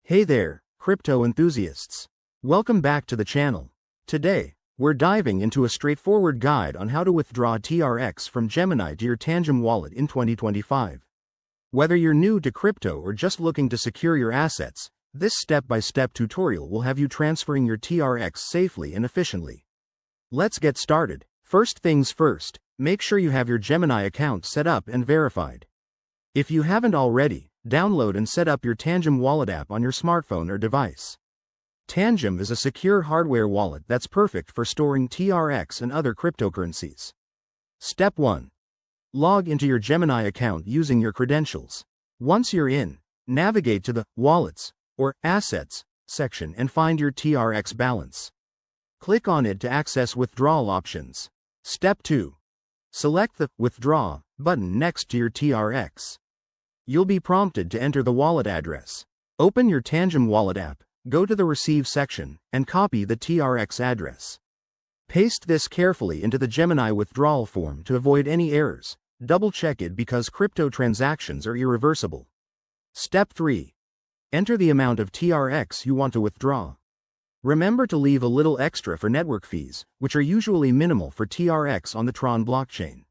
Hey there, crypto enthusiasts. Welcome back to the channel. Today, we're diving into a straightforward guide on how to withdraw TRX from Gemini to your Tangem wallet in 2025. Whether you're new to crypto or just looking to secure your assets, this step-by-step tutorial will have you transferring your TRX safely and efficiently. Let's get started. First things first, make sure you have your Gemini account set up and verified. If you haven't already, download and set up your Tangem wallet app on your smartphone or device. Tangem is a secure hardware wallet that's perfect for storing TRX and other cryptocurrencies. Step 1. Log into your Gemini account using your credentials. Once you're in, navigate to the Wallets or Assets section and find your TRX balance. Click on it to access withdrawal options. Step 2. Select the Withdraw button next to your TRX. You'll be prompted to enter the wallet address. Open your Tangem wallet app, go to the Receive section, and copy the TRX address. Paste this carefully into the Gemini withdrawal form to avoid any errors. Double-check it because crypto transactions are irreversible. Step 3. Enter the amount of TRX you want to withdraw. Remember to leave a little extra for network fees, which are usually minimal for TRX on the Tron blockchain.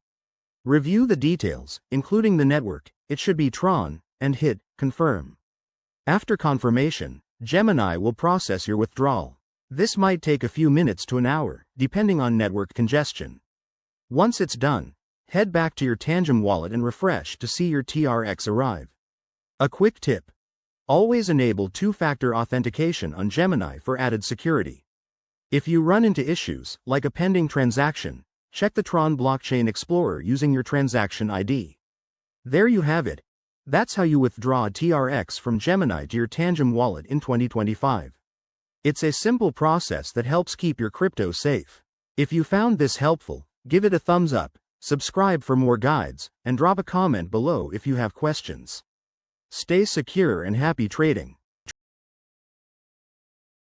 Review the details, including the network, it should be Tron, and hit Confirm. After confirmation, Gemini will process your withdrawal. This might take a few minutes to an hour, depending on network congestion. Once it's done, head back to your Tangem wallet and refresh to see your TRX arrive. A quick tip. Always enable two-factor authentication on Gemini for added security. If you run into issues, like a pending transaction, check the Tron Blockchain Explorer using your transaction ID. There you have it. That's how you withdraw TRX from Gemini to your Tangem wallet in 2025. It's a simple process that helps keep your crypto safe. If you found this helpful, give it a thumbs up, subscribe for more guides, and drop a comment below if you have questions. Stay secure and happy trading.